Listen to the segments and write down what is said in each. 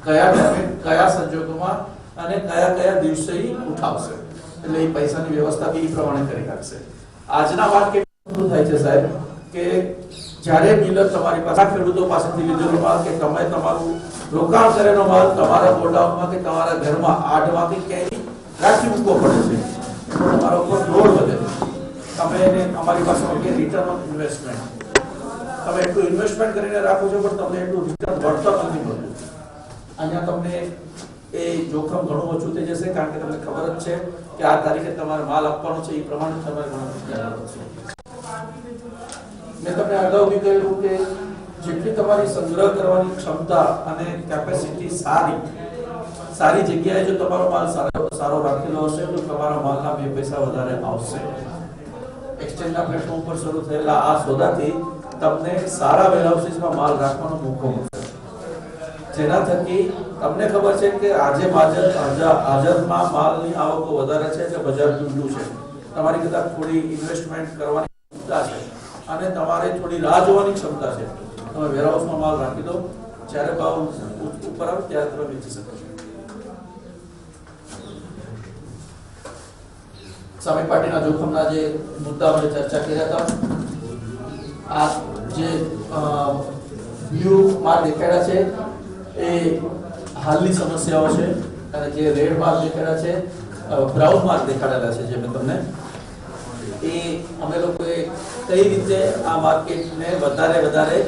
કયા ટાઈમે કયા સંજોગોમાં અને કયા કયા દિવસે ઉઠાવશે, એટલે એ પૈસાની વ્યવસ્થા બી પ્રમાણે કરી રાખશે. આજના વાત કેટલું થાય છે સાહેબ કે જ્યારે મિલર તમારી પાસે ખેડૂતો પાસેથી લીધેલો માલ કે તમે તમારું રોકાણ કરેલો માલ તમારા ગોડાઉનમાં કે તમારા ઘરમાં આડમાંથી ક્યાંય રાખી મૂકવો પડે છે, તમારા ઉપર લોડ વધે. તમે એને અમારી પાસે રિટર્ન ઓન ઇન્વેસ્ટમેન્ટ, તમે એટલું ઇન્વેસ્ટમેન્ટ કરીને રાખો છો પણ તમને એટલું રિટર્ન વળતર નથી મળતું. અહીંયા તમને એ જોખમ ઘણું ઓછું થઈ જશે, કારણ કે તમને ખબર જ છે કે આ તારીખે તમારે માલ આપવાનો છે, એ પ્રમાણે તમારે ઘણું તૈયાર છે. મેં તમને અગાઉ બી કહ્યું કે જેટલી તમારી સંગ્રહ કરવાની ક્ષમતા અને કેપેસિટી સારી જગ્યાએ જો તમારો માલ સારો રાખેલો હશે તો તમારા માલના 2 પૈસા વધારે આવશે. એક્સચેન્જના પ્લેટફોર્મ પર શરૂ થયેલા આ સોદાથી તમને સારા વેરહાઉસીસમાં માલ રાખવાનો મોકો મળશે, જેના થકી તમને ખબર છે કે આજે હાજરમાં માલની આવકો વધારે છે એટલે બજાર ઢીલું છે. તમારી કદાચ થોડી ઇન્વેસ્ટમેન્ટ કરવાની ક્ષમતા છે અને તમારે થોડી રાહ જોવાની ક્ષમતા છે. તમે વેરહાઉસમાં માલ રાખી દો, જ્યારે ભાવ ઉપર આવે ત્યારે તમે વેચી શકો છો. સામે પાર્ટીના જોખમના જે મુદ્દા અમે ચર્ચા કર્યા હતા, આ જે બ્લુ માર્ક દેખાડ્યા છે એ હાલની સમસ્યાઓ છે, અને જે રેડ માર્ક દેખાડ્યા છે, બ્રાઉન માર્ક દેખાડેલા છે જે મેં તમને, એ અમે લોકોએ કઈ રીતે આ માર્કેટને વધારે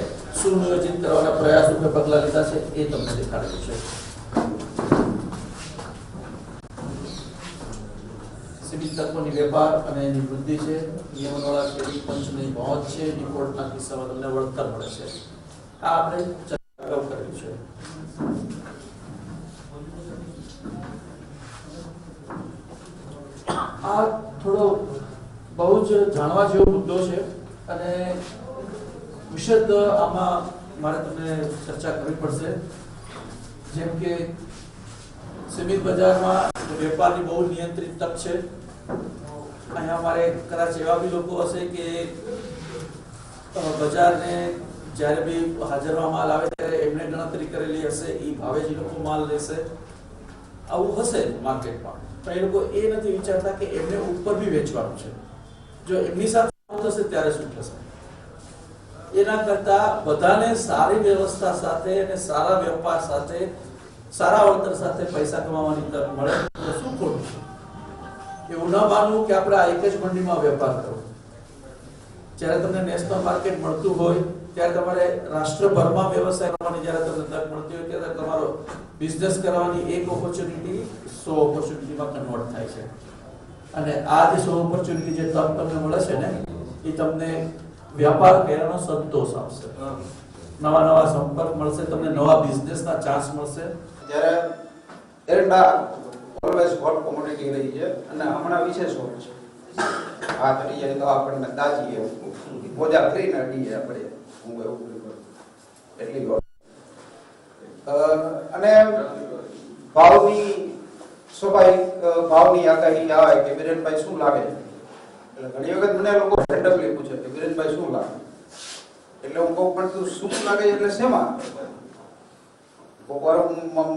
સુનિયોજિત કરવાના પ્રયાસ રૂપે પગલાં લીધા છે એ તમને દેખાડેલું છે. સીમિત તત્વોની વેપાર અને એની વૃદ્ધિ છે, નિયમનવાળા ક્રેડિટ પંચની પહોંચ છે, ડિફોલ્ટના કિસ્સામાં તમને વળતર મળે છે. આ આપણે ચર્ચા કર્યું છે. આ થોડો બહુ જ જાણવા જેવો મુદ્દો છે અને વિશદ આમાં મારે તમને ચર્ચા કરવી પડશે. જેમ કે સીમિત બજારમાં વેપારની બહુ નિયંત્રિત તક છે. અહીંયા અમારે કદાચ એવા બી લોકો હશે કે બજારને જ્યારે બી હાજરમાં માલ આવે ત્યારે એમને ગણતરી કરેલી હશે, એ ભાવે જ લોકો માલ લેશે. આવું હશે માર્કેટમાં, પણ એ લોકો એ નથી વિચારતા કે એમને ઉપર બી વેચવાનું છે. જો એમની સાથે થશે ત્યારે શું થશે? એના કરતા બધાને સારી વ્યવસ્થા સાથે અને સારા વેપાર સાથે, સારા વળતર સાથે પૈસા કમાવાની તક મળે તો શું ખોટું છે? એવું ન માનવું કે આપણે આ એક જ મંડીમાં વેપાર કરવો. જ્યારે તમને નેશનલ માર્કેટ મળતું હોય ત્યારે તમારે રાષ્ટ્રભરમાં વ્યવસાય કરવાની જ્યારે તમને તક મળતી હોય ત્યારે તમારો બિઝનેસ કરવાની એક ઓપોર્ચ્યુનિટી 100 ઓપોર્ચ્યુનિટીમાં કન્વર્ટ થાય છે. અને આ જે 100 ઓપોર્ચ્યુનિટી જે તક તમને મળે છે ને, એ તમને વ્યાપાર કરવાનો સંતોષ આપશે, નવા સંપર્ક મળશે, તમને નવા બિઝનેસના ચાન્સ મળશે. જ્યારે એરંડા ઓલવેઝ હોટ કોમોડિટી રહી છે અને હમણાં વિશેષ હોટ છે. આ કરી જાય તો આપણને દાજીએ મોજા કરીને અડીએ આપણે, હું એવું કરું એટલી હોટ. અને ભાવની સ્વાભાવિક ભાવની આગાહી આવે કે વિરેનભાઈ શું લાગે, એટલે ઘણી વખત મને લોકો રેન્ડમલી પૂછે કે વિરેનભાઈ શું લાગે, એટલે હું કહું પણ તું શું લાગે એટલે શેમાં?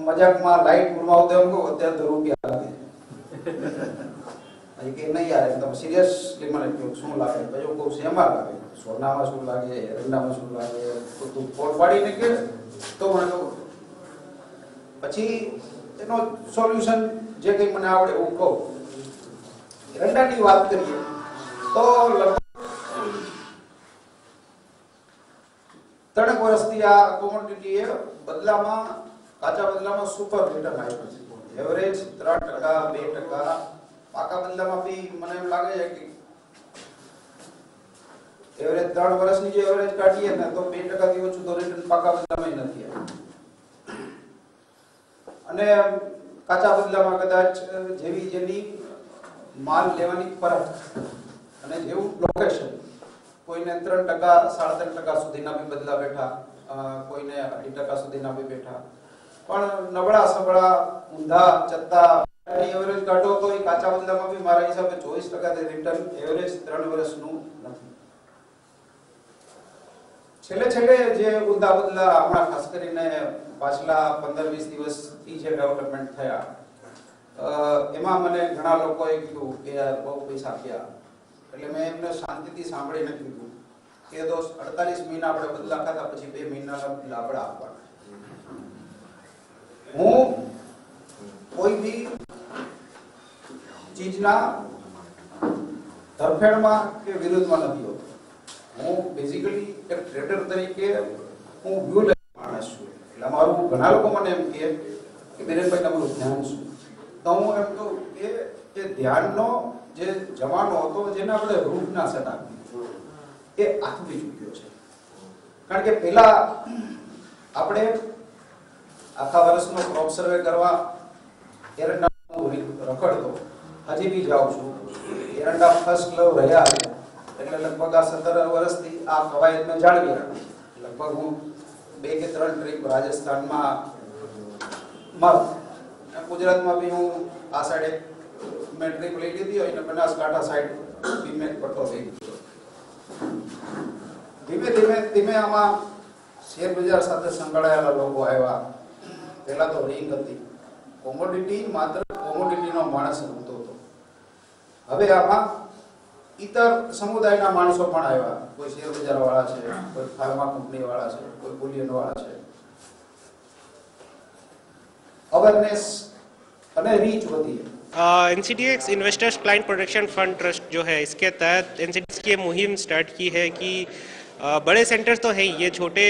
મજાકમાં લાઈટ ગુમાવતો એમ કહું અત્યારે તો રૂપિયા લાગે કે નહીં યાર, તમે સિરિયસલી મને કહો શું લાગે? પછી હું કહું શેમાં લાગે, સોનામાં શું લાગે, એરંડામાં શું લાગે, તો તું ફોડ પાડીને કે તો મને કહું, પછી એનો સોલ્યુશન જે કંઈ મને આવડે એવું કહું. એરંડાની વાત કરીએ તો લગભગ 3 વર્ષથી આ કોમોડિટી બદલામાં, કાચા બદલામાં સુપર રિટર્ન આવ્યું છે. એવરેજ 3%, 2%. પાકા બદલામાં બી મને એમ લાગે છે કે એવરેજ 3 વર્ષની જે એવરેજ કાઢીએ ને તો 2% થી ઓછું તો રિટર્ન પાકા બદલામાં નથી આવ્યું. અને કાચા બદલામાં કદાચ જેની માલ લેવાની પરખ અને જેવું લોકેશન, કોઈને 3%, 3.5% સુધીના બી બદલા બેઠા, કોઈને 2.5% સુધીના બી બેઠા, પણ નબળા સબળા ઊંધા ચત્તા એવરેજ કાઢો તો એ કાચા બદલામાં બી મારા હિસાબે 24% રિટર્ન એવરેજ 3 વર્ષનું નથી. છેલ્લે જે મુદ્દા બદલા હમણાં ખાસ કરીને પાછલા 15-20 દિવસથી જે ડેવલપમેન્ટ થયા એમાં મને ઘણા લોકોએ કીધું કે યાર બહુ પૈસા આપ્યા, એટલે મેં એમને શાંતિથી સાંભળીને કીધું કે દોસ્ત 48 મહિના આપણે બદલા ખાતા, પછી 2 મહિનાના બદલા આપણે આપવાના. હું કોઈ બી ચીજના તરફેણમાં કે વિરોધમાં નથી હોતો. હું બેઝિકલી એક ટ્રેડર તરીકે હું વ્યૂ માણસ છું. એટલે અમારું ઘણા લોકો મને એમ કહે કે બિરેનભાઈ તમારું ધ્યાન શું? તો હું એમ કહું કે એ ધ્યાનનો જે જમાનો હતો જેને આપણે રૂપના સેટ આપ્યું એ આથમી ચૂક્યો છે. કારણ કે પહેલા આપણે આખા વર્ષનો ક્રોપ સર્વે કરવા એરંડા રખડતો, હજી બી જાઉં છું. એરંડા ફર્સ્ટ લવ રહ્યા એટલે લગભગ આ 17 વર્ષથી આ કવાયતને જાળવી રાખી. લગભગ હું 2 કે 3 ટ્રીપ રાજસ્થાનમાં મારું, ગુજરાતમાં બી હું આ સાઈડે મેં ટ્રીપ લઈ લીધી હોય અને બનાસકાંઠા સાઈડ બી મેં પટ્ટો લઈ લીધો. ધીમે આમાં શેર બજાર સાથે સંકળાયેલા લોકો આવ્યા. પહેલા તો રિંગ હતી, કોમોડિટી માત્ર કોમોડિટીનો માણસ રમતો હતો. હવે આમાં ઇતર સમુદાયના માણસો પણ આવ્યા. કોઈ શેર બજાર વાળા છે, કોઈ ફાર્મા કંપની વાળા છે, કોઈ બુલિયન વાળા છે. अवेयरनेस અને રીચ વધી है. NCDX investors client protection fund trust जो है, इसके तहत NCDX की मुहिम स्टार्ट की है कि बड़े सेंटर्स तो हैं, ये छोटे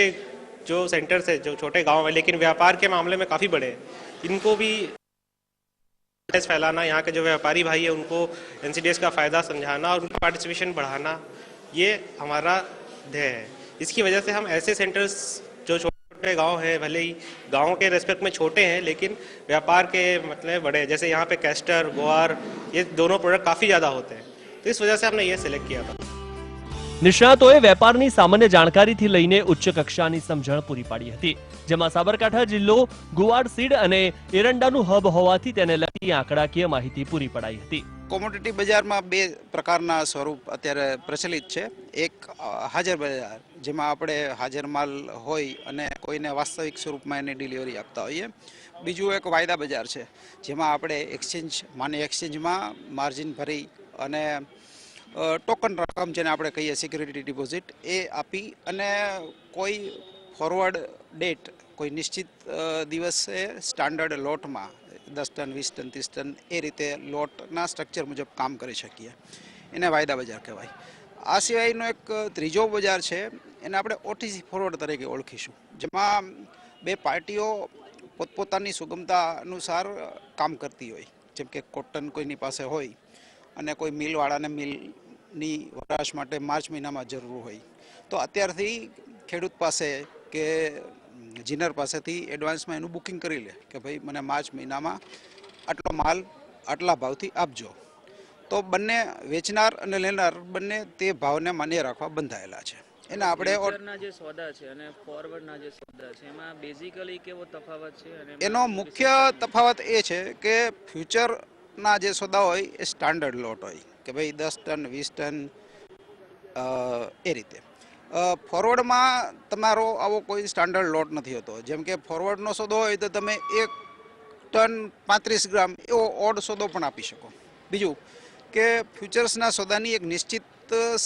जो सेंटर्स है, जो छोटे गांव है, लेकिन व्यापार के मामले में काफ़ी बड़े हैं. इनको भी फैलाना, यहाँ के जो व्यापारी भाई है उनको NCDX का फ़ायदा समझाना और उनका पार्टिसिपेशन बढ़ाना, ये हमारा ध्येय है. इसकी वजह से हम ऐसे सेंटर्स जो छोटे गांव हैं, भले ही गांव के रेस्पेक्ट में छोटे हैं लेकिन व्यापार के मतलब बड़े हैं, जैसे यहाँ पे कैस्टर, ग्वार, ये दोनों प्रोडक्ट काफ़ी ज़्यादा होते हैं, तो इस वजह से हमने ये सिलेक्ट किया था. નિષ્ણાતોએ વેપારની સામાન્ય જાણકારીથી લઈને ઉચ્ચ કક્ષાની સમજણ પૂરી પાડી હતી, જેમાં સાબરકાંઠા જિલ્લો ગુવાડ સીડ અને એરંડાનું હબ હોવાથી તેને લગતી આંકડાકીય માહિતી પૂરી પડાઈ હતી. કોમોડિટી બજારમાં 2 પ્રકારના સ્વરૂપ અત્યારે પ્રચલિત છે. એક હાજર બજાર, જેમાં આપણે હાજર માલ હોય અને કોઈને વાસ્તવિક સ્વરૂપમાં એની ડિલિવરી આપતા હોઈએ. બીજું એક વાયદા બજાર છે, જેમાં આપણે એક્સચેન્જમાં માર્જિન ભરી અને ટોકન રકમ જેને આપણે કહીએ સિક્યુરિટી ડિપોઝિટ એ આપી અને કોઈ ફોરવર્ડ ડેટ, કોઈ નિશ્ચિત દિવસે સ્ટાન્ડર્ડ લોટમાં 10 ટન, 20 ટન, 30 ટન એ રીતે લોટના સ્ટ્રક્ચર મુજબ કામ કરી શકીએ. એને વાયદા બજાર કહેવાય. આ સિવાયનો એક ત્રીજો બજાર છે, એને આપણે ઓટીસી ફોરવર્ડ તરીકે ઓળખીશું, જેમાં 2 પાર્ટીઓ પોતપોતાની સુગમતા અનુસાર કામ કરતી હોય. જેમ કે કોટન કોઈની પાસે હોય અને કોઈ મિલવાળાને મિલની વપરાશ માટે માર્ચ મહિનામાં જરૂર હોય, તો અત્યારથી ખેડૂત પાસે કે જીનર પાસેથી એડવાન્સમાં એનું બુકિંગ કરી લે કે ભાઈ મને માર્ચ મહિનામાં આટલો માલ આટલા ભાવથી આપજો. તો બંને વેચનાર અને લેનાર બંને તે ભાવને માન્ય રાખવા બંધાયેલા છે. એના આપણે જે સોદા છે અને ફોરવર્ડના જે સોદા છે એમાં બેઝિકલી કેવો તફાવત છે? અને એનો મુખ્ય તફાવત એ છે કે ફ્યુચરના જે સોદા હોય એ સ્ટાન્ડર્ડ લોટ હોય કે ભાઈ 10 ટન, 20 ટન એ રીતે. ફોરવર્ડમાં તમારો આવો કોઈ સ્ટાન્ડર્ડ લોટ નથી હોતો. જેમ કે ફોરવર્ડનો સોદો હોય તો તમે 1 ટન 35 ગ્રામ એવો ઓડ સોદો પણ આપી શકો. બીજું કે ફ્યુચર્સના સોદાની એક નિશ્ચિત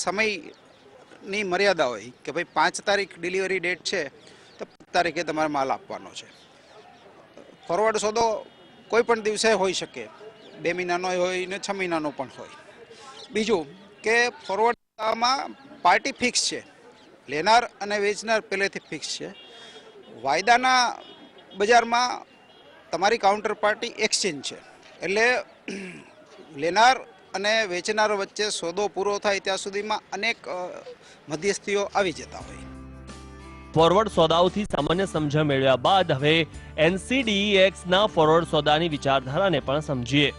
સમયની મર્યાદા હોય કે ભાઈ 5 તારીખ ડિલિવરી ડેટ છે તો 5 તારીખે તમારે માલ આપવાનો છે. ફોરવર્ડ સોદો કોઈ પણ દિવસે હોઈ શકે, 2 મહિનાનો હોય ને 6 મહિનાનો પણ હોય. બીજું કે ફોરવર્ડમાં પાર્ટી ફિક્સ છે, લેનાર અને વેચનાર પહેલેથી ફિક્સ છે. વાયદાના બજારમાં તમારી કાઉન્ટર પાર્ટી એક્સચેન્જ છે, એટલે લેનાર અને વેચનાર વચ્ચે સોદો પૂરો થાય ત્યાં સુધીમાં અનેક મધ્યસ્થીઓ આવી જતા હોય. ફોરવર્ડ સોદાઓથી સામાન્ય સમજણ મેળવ્યા બાદ હવે NCDEX-ના ફોરવર્ડ સોદાની વિચારધારાને પણ સમજીએ.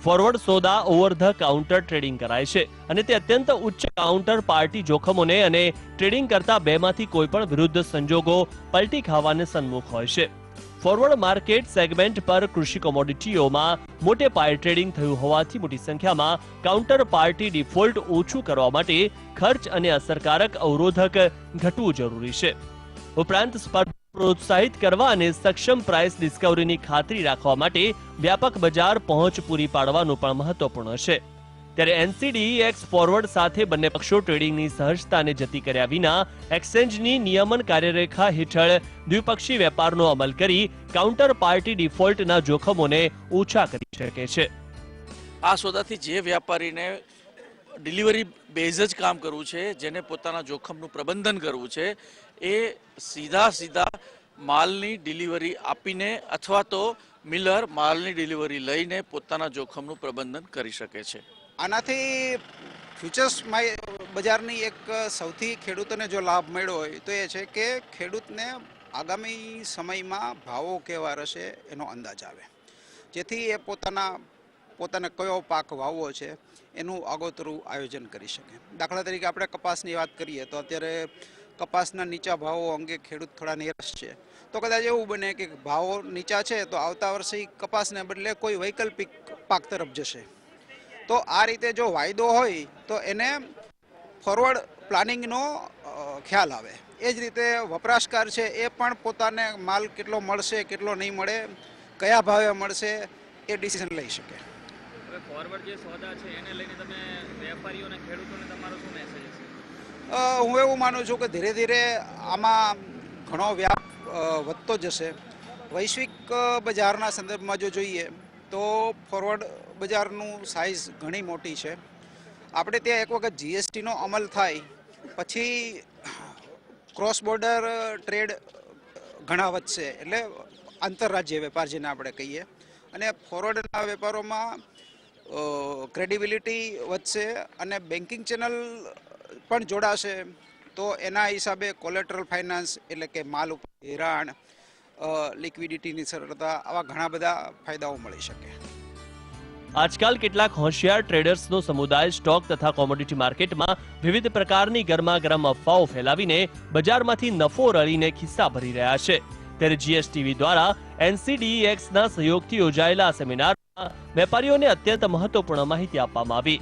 ફોરવર્ડ સોદા ઓવર ધ કાઉન્ટર ટ્રેડિંગ કરાય છે અને તે અત્યંત ઉચ્ચ કાઉન્ટર પાર્ટી જોખમોને અને ટ્રેડિંગ કરતા બેમાંથી કોઈ પણ વિરુદ્ધ સંજોગો પલટી ખાવાને સન્મુખ હોય છે. ફોરવર્ડ માર્કેટ સેગમેન્ટ પર કૃષિ કોમોડિટીઓમાં મોટે પાયે ટ્રેડિંગ થયું હોવાથી મોટી સંખ્યામાં કાઉન્ટર પાર્ટી ડિફોલ્ટ ઓછું કરવા માટે ખર્ચ અને અસરકારક અવરોધક ઘટવું જરૂરી છે. ઉપરાંત સ્પર્ધા પ્રોત્સાહિત કરવા અને સક્ષમ પ્રાઇસ ડિસ્કવરીની ખાતરી રાખવા માટે વ્યાપક બજાર પહોંચ પૂરી પાડવાનું પણ મહત્વપૂર્ણ છે. ત્યારે NCDEX ફોરવર્ડ સાથે બંને પક્ષો ટ્રેડિંગની સહજતાને જતી કર્યા વિના એક્સચેન્જની નિયમન કાર્યરેખા હેઠળ દ્વિપક્ષી વેપારનો અમલ કરી કાઉન્ટર પાર્ટી ડિફોલ્ટના જોખમોને ઓછા કરી શકે છે. આ સોદાથી જે વ્યાપારીને ડિલિવરી બેઝ જ કામ કરવું છે, જેને પોતાના જોખમનું પ્રબંધન કરવું છે, એ સીધા માલની ડિલિવરી આપીને અથવા તો મિલર માલની ડિલિવરી લઈને પોતાના જોખમનું પ્રબંધન કરી શકે છે. આનાથી ફ્યુચર્સ બજારની એક સૌથી ખેડૂતોને જો લાભ મળ્યો હોય તો એ છે કે ખેડૂતને આગામી સમયમાં ભાવો કેવા રહેશે એનો અંદાજ આવે, જેથી એ પોતાને કયો પાક વાવવો છે એનું આગોતરું આયોજન કરી શકે. દાખલા તરીકે આપણે કપાસની વાત કરીએ તો અત્યારે કપાસના નીચા ભાવો અંગે ખેડૂત થોડા નિરાશ છે, તો કદાચ એવું બને કે ભાવો નીચા છે તો આવતા વર્ષે કપાસને બદલે કોઈ વૈકલ્પિક પાક તરફ જશે. તો આ રીતે જો વાયદો હોય તો એને ફોરવર્ડ પ્લાનિંગનો ખ્યાલ આવે. એ જ રીતે વપરાશકાર છે એ પણ પોતાને માલ કેટલો મળશે, કેટલો નહીં મળે, કયા ભાવે મળશે એ ડિસિઝન લઈ શકે. હવે ફોરવર્ડ જે સોદા છે એને લઈને તમે વેપારીઓ અને ખેડૂતોને તમારો શું મેસેજ હશે? હું એવું માનું છું કે ધીરે ધીરે આમાં ઘણો વ્યાપ વધતો જશે. વૈશ્વિક બજારના સંદર્ભમાં જો જોઈએ તો ફોરવર્ડ બજારનું સાઇઝ ઘણી મોટી છે. આપણે ત્યાં એક વખત GSTનો અમલ થાય પછી ક્રોસ બોર્ડર ટ્રેડ ઘણા વધશે, એટલે આંતરરાજ્ય વેપાર જેને આપણે કહીએ, અને ફોરવર્ડના વેપારોમાં ક્રેડિબિલિટી વધશે અને બેન્કિંગ ચેનલ પણ જોડાશે. તો એના હિસાબે કોલેટરલ ફાઇનાન્સ એટલે કે માલ ઉપર ધિરાણ, લિક્વિડિટીની સરળતા, આવા ઘણા બધા ફાયદાઓ મળી શકે. આજકાલ કેટલાક હોશિયાર ટ્રેડર્સનો સમુદાય સ્ટોક તથા કોમોડિટી માર્કેટમાં વિવિધ પ્રકારની ગરમાગરમ અફવાઓ ફેલાવીને બજારમાંથી નફો રળીને ખિસ્સા ભરી રહ્યા છે. ત્યારે GSTV દ્વારા NCDEXના સહયોગથી યોજાયેલા આ સેમિનારમાં વેપારીઓને અત્યંત મહત્વપૂર્ણ માહિતી આપવામાં આવી.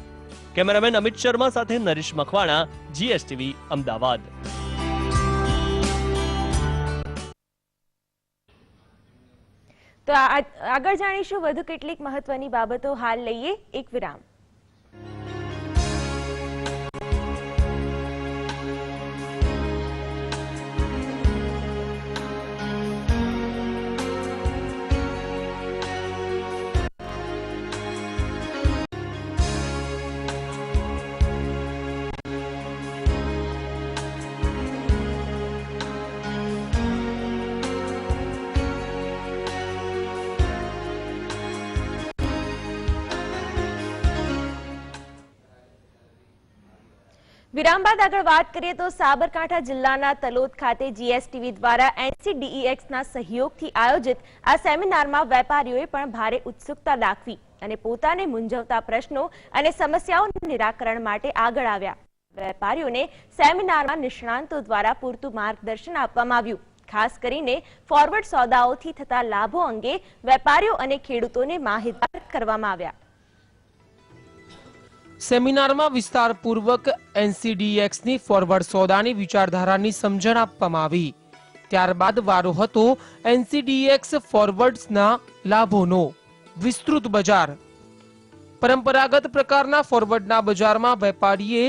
કેમેરામેન અમિત શર્મા સાથે નરેશ મકવાણા, GSTV, અમદાવાદ. તો આગળ જાણીશું વધુ કેટલીક મહત્વની બાબતો. હાલ લઈએ એક વિરામ. વિરામ બાદ આગળ વાત કરીએ તો સાબરકાંઠા જિલ્લાના તલોદ ખાતે GSTV દ્વારા NCDEXના સહયોગથી આયોજિત આ સેમિનારમાં વેપારીઓએ પણ ભારે ઉત્સુકતા દાખવી અને પોતાને મૂંઝવતા પ્રશ્નો અને સમસ્યાઓના નિરાકરણ માટે આગળ આવ્યા. વેપારીઓને સેમિનારમાં નિષ્ણાંતો દ્વારા પૂરતું માર્ગદર્શન આપવામાં આવ્યું. ખાસ કરીને ફોરવર્ડ સોદાઓથી થતા લાભો અંગે વેપારીઓ અને ખેડૂતોને માહિતગાર કરવામાં આવ્યા. સેમિનારમાં વિસ્તારપૂર્વક NCDEXની ફોરવર્ડ સોદાની વિચારધારાની સમજણ આપવામાં આવી. ત્યારબાદ વારો હતો NCDEX ફોરવર્ડ્સના લાભોનો. વિસ્તૃત બજાર. પરંપરાગત પ્રકારના ફોરવર્ડના બજારમાં વેપારીએ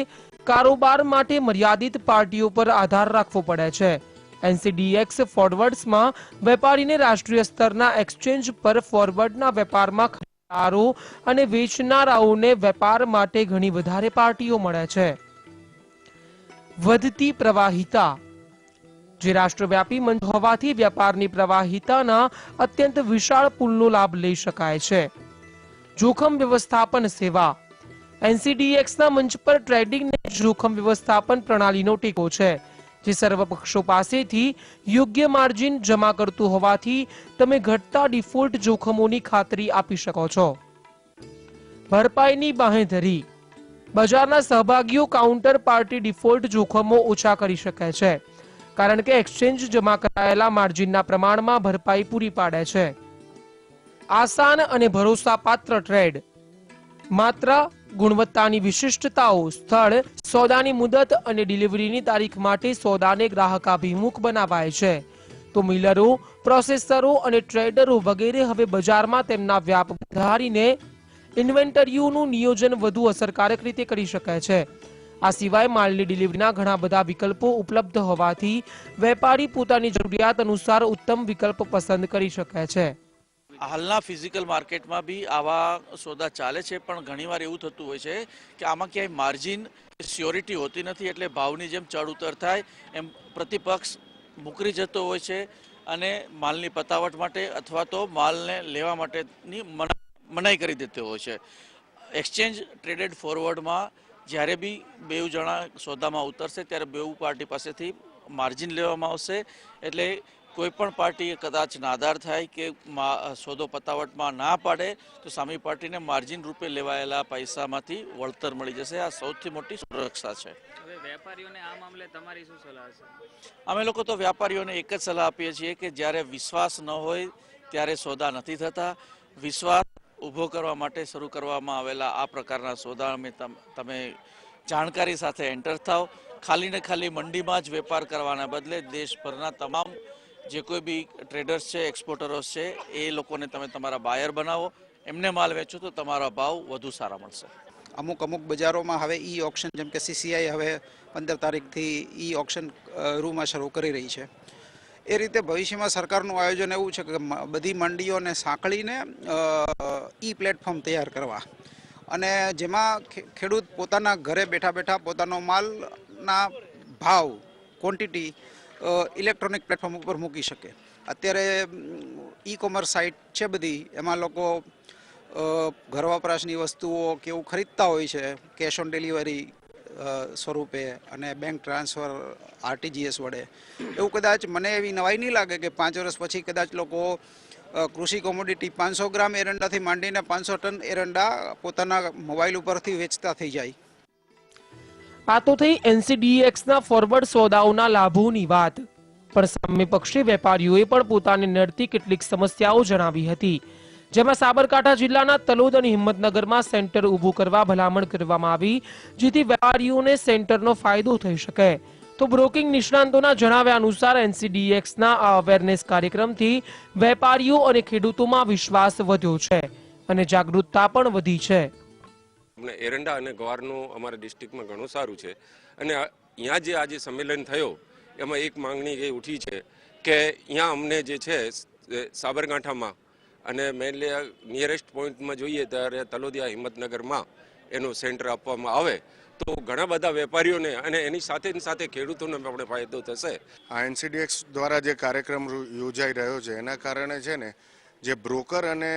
કારોબાર માટે મર્યાદિત પાર્ટીઓ પર આધાર રાખવો પડે છે. NCDEX ફોરવર્ડ્સમાં વેપારીને રાષ્ટ્રીય સ્તરના એક્સચેન્જ પર ફોરવર્ડના વેપારમાં અને વેચનારાઓને વેપાર માટે ઘણી વધારે પાર્ટીઓ મળે છે. વધતી પ્રવાહિતા. જે રાષ્ટ્રવ્યાપી મંચ હોવાથી વેપારની પ્રવાહિતાના અત્યંત વિશાળ પૂલનો લાભ લઈ શકાય છે. જોખમ વ્યવસ્થાપન સેવા. NCDEXના મંચ પર ટ્રેડિંગને જોખમ વ્યવસ્થાપન પ્રણાલીનો ટેકો છે, જે સર્વ પક્ષો પાસેથી યોગ્ય માર્જિન જમા કરતું હોવાથી તમે ઘટતા ડિફોલ્ટ જોખમોની ખાતરી આપી શકો છો. ભરપાઈની બાંહેધરી. બજારના સહભાગીઓ કાઉન્ટર પાર્ટી ડિફોલ્ટ જોખમો ઓછા કરી શકે છે. કારણ કે એક્સચેન્જ જમા કરાયેલા માર્જિનના પ્રમાણમાં ભરપાઈ પૂરી પાડે છે. આસાન અને ભરોસાપાત્ર ટ્રેડ, માત્ર ગુણવત્તાની વિશિષ્ટતાઓ, સ્થળ, સોદાની મુદત અને ડિલિવરીની તારીખ માટે સોદાને ગ્રાહકાભિમુખ બનાવાય છે. તો મિલરો, પ્રોસેસરો અને ટ્રેડરો વગેરે હવે બજારમાં તેમના વ્યાપ વધારીને ઇન્વેન્ટરીઓનું નિયોજન વધુ અસરકારક રીતે કરી શકે છે. આ સિવાય માલની ડિલિવરીના ઘણા બધા વિકલ્પો ઉપલબ્ધ હોવાથી વેપારી પોતાની જરૂરિયાત અનુસાર ઉત્તમ વિકલ્પ પસંદ કરી શકે છે. હાલના ફિઝિકલ માર્કેટમાં બી આવા સોદા ચાલે છે, પણ ઘણીવાર એવું થતું હોય છે કે આમાં ક્યાંય માર્જિન સ્યોરિટી હોતી નથી, એટલે ભાવની જેમ ચડ ઉતર થાય એમ પ્રતિપક્ષ મુકરી જતો હોય છે અને માલની પતાવટ માટે અથવા તો માલને લેવા માટેની મનાઈ કરી દેતો હોય છે. એક્સચેન્જ ટ્રેડેડ ફોરવર્ડમાં જ્યારે બી બેઉ જણા સોદામાં ઉતરશે ત્યારે બેઉ પાર્ટી પાસેથી માર્જિન લેવામાં આવશે, એટલે કોઈ પણ પાર્ટી કદાચ નાદાર થાય કે સોદો પતાવટમાં ના પાડે તો સામી પાર્ટીને માર્જિન રૂપે લેવાયેલા પૈસામાંથી વળતર મળી જશે. આ સૌથી મોટી સુરક્ષા છે. હવે વેપારીઓને આ મામલે તમારી શું સલાહ છે? અમે લોકો તો વેપારીઓને એક જ સલાહ આપીએ છીએ કે જ્યારે વિશ્વાસ ન હોય ત્યારે સોદા નથી થતા. વિશ્વાસ ઊભો કરવા માટે શરૂ કરવામાં આવેલા આ પ્રકારના સોદા તમે જાણકારી સાથે એન્ટર થાવ. ખાલી ને ખાલી મંડીમાં જ વેપાર કરવાના બદલે દેશભરના તમામ જે કોઈ બી ટ્રેડર્સ છે, એક્સપોર્ટર્સ છે, એ લોકોને તમે તમારા બાયર બનાવો, એમને માલ વેચો તો તમારા ભાવ વધુ સારા મળશે. અમુક બજારોમાં હવે ઈ ઓક્શન, જેમ કે CCI હવે 15 તારીખથી ઈ ઓક્શન રૂમાં શરૂ કરી રહી છે. એ રીતે ભવિષ્યમાં સરકારનું આયોજન એવું છે કે બધી મંડીઓને સાંકળીને ઈ પ્લેટફોર્મ તૈયાર કરવા, અને જેમાં ખેડૂત પોતાના ઘરે બેઠા પોતાનો માલના ભાવ, ક્વોન્ટિટી ઇલેક્ટ્રોનિક પ્લેટફોર્મ ઉપર મૂકી શકે. અત્યારે ઈ કોમર્સ સાઇટ છે બધી, એમાં લોકો ઘર વપરાશની વસ્તુઓ કે એવું ખરીદતા હોય છે કેશ ઓન ડિલિવરી સ્વરૂપે અને બેંક ટ્રાન્સફર RTGS વડે. એવું કદાચ મને એવી નવાઈ નહીં લાગે કે 5 વર્ષ પછી કદાચ લોકો કૃષિ કોમોડિટી 500 ગ્રામ એરંડાથી માંડીને 500 ટન એરંડા પોતાના મોબાઈલ ઉપરથી વેચતા થઈ જાય. આ તો થઈ NCDEX-ના ફોરવર્ડ સોદાઓના લાભોની વાત, પણ સામે પક્ષે વેપારીઓએ પણ પોતાને નડતી કેટલીક સમસ્યાઓ જણાવી હતી, જેમાં સાબરકાંઠા જિલ્લાના તલોદ અને હિંમતનગરમાં સેન્ટર ઊભું કરવા ભલામણ કરવામાં આવી, જેથી વેપારીઓને સેન્ટરનો ફાયદો થઈ શકે. તો બ્રોકિંગ નિષ્ણાંતોના જણાવ્યા અનુસાર NCDEX-ના આ અવેરનેસ કાર્યક્રમથી વેપારીઓ અને ખેડૂતોમાં વિશ્વાસ વધ્યો છે અને જાગૃતતા પણ વધી છે. એરંડા અને ગવારનું અમારા ડિસ્ટ્રિક્ટમાં ઘણું સારું છે, અને અહીંયા જે આજે સંમેલન થયો એમાં એક માંગણી એ ઉઠી છે કે અહીંયા અમને જે છે સાબરકાંઠામાં અને મેનલી નિયરેસ્ટ પોઈન્ટમાં જોઈએ ત્યારે તલોદિયા હિંમતનગરમાં એનું સેન્ટર આપવામાં આવે તો ઘણા બધા વેપારીઓને અને એની સાથે ખેડૂતોને પણ ફાયદો થશે. આ NCDEX દ્વારા જે કાર્યક્રમ યોજાઈ રહ્યો છે એના કારણે છે ને જે બ્રોકર અને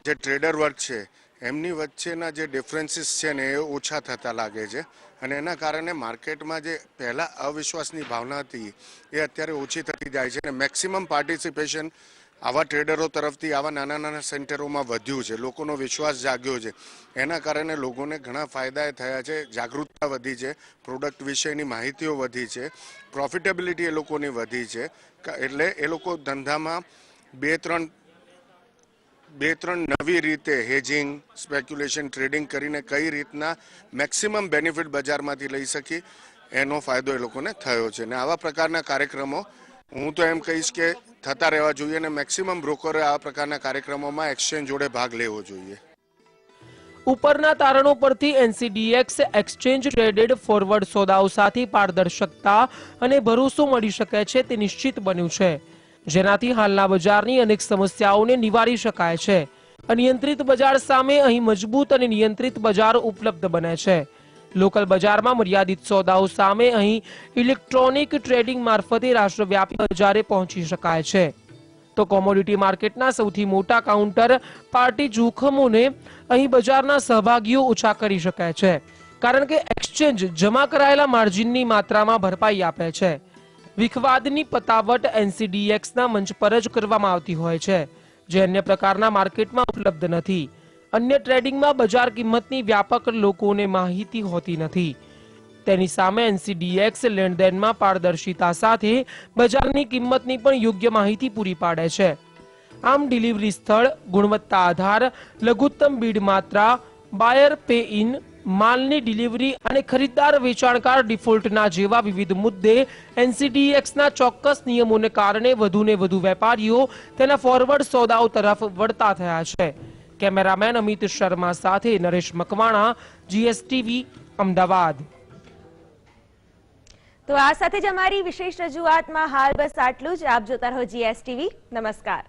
જે ટ્રેડર વર્ગ છે એમની વચ્ચેના જે ડિફરન્સીસ છે ને એ ઓછા થતા લાગે છે, અને એના કારણે માર્કેટમાં જે પહેલાં અવિશ્વાસની ભાવના હતી એ અત્યારે ઓછી થતી જાય છે, અને મેક્સિમમ પાર્ટિસિપેશન આવા ટ્રેડરો તરફથી આવા નાના સેન્ટરોમાં વધ્યું છે. લોકોનો વિશ્વાસ જાગ્યો છે, એના કારણે લોકોને ઘણા ફાયદા થયા છે. જાગૃતતા વધી છે, પ્રોડક્ટ વિશેની માહિતીઓ વધી છે, પ્રોફિટેબિલિટી એ લોકોની વધી છે, એટલે એ લોકો ધંધામાં બે ત્રણ નવી રીતે હેજિંગ, સ્પેક્યુલેશન, ટ્રેડિંગ કરીને કઈ રીતના મેક્સિમમ બેનિફિટ બજારમાંથી લઈ શકી એનો ફાયદો એ લોકોને થયો છે. ને આવા પ્રકારના કાર્યક્રમો હું તો એમ કહીશ કે થતા રહેવા જોઈએ, અને મેક્સિમમ બ્રોકરે આ પ્રકારના કાર્યક્રમોમાં એક્સચેન્જ જોડે ભાગ લેવો જોઈએ. ઉપરના તારણો પરથી NCDEX એક્સચેન્જ ટ્રેડેડ ફોરવર્ડ સોદાઓ સાથે પારદર્શકતા અને ભરોસો મળી શકે છે તે નિશ્ચિત બન્યું છે, જેનાથી હાલના બજારની અનેક સમસ્યાઓને નિવારી શકાય છે. અનિયંત્રિત બજાર સામે અહીં મજબૂત અને નિયંત્રિત બજાર ઉપલબ્ધ બને છે. લોકલ બજારમાં મર્યાદિત સોદાઓ સામે અહીં ઇલેક્ટ્રોનિક ટ્રેડિંગ મારફતે રાષ્ટ્રવ્યાપી બજારે પહોંચી શકાય છે. તો કોમોડિટી માર્કેટના સૌથી મોટા કાઉન્ટર પાર્ટી જોખમોને અહીં બજારના સહભાગીઓ ઓછા કરી શકાય છે, કારણ કે એક્સચેન્જ જમા કરાયેલા માર્જિનની માત્રામાં ભરપાઈ આપે છે. વિખવાદની પતાવટ NCDEX-ના મંચ પર જ કરવામાં આવતી હોય છે, જે અન્ય પ્રકારના માર્કેટમાં ઉપલબ્ધ નથી. અન્ય ટ્રેડિંગમાં બજાર કિંમતની વ્યાપક લોકોને માહિતી હોતી નથી. તેની સામે NCDX લેણદેનમાં પારદર્શિતા સાથે બજારની કિંમતની પણ યોગ્ય માહિતી પૂરી પાડે છે. આમ ડિલિવરી સ્થળ, ગુણવત્તા આધાર, લઘુત્તમ બીડ માત્રા, બાયર પે ઇન, માલની ડિલિવરી અને ખરીદદાર વેચાણકાર ડિફોલ્ટના જેવા વિવિધ મુદ્દે NCDXના ચોક્કસ નિયમોને કારણે વધુને વધુ વેપારીઓ તેના ફોરવર્ડ સોદાઓ તરફ વળતા થયા છે. કેમેરામેન અમિત શર્મા સાથે નરેશ મકવાણા, GSTV, અમદાવાદ. તો આ સાથે જ અમારી વિશેષ રજૂઆતમાં હાલ બસ આટલું જ. આપ જોતા રહો GSTV. નમસ્કાર.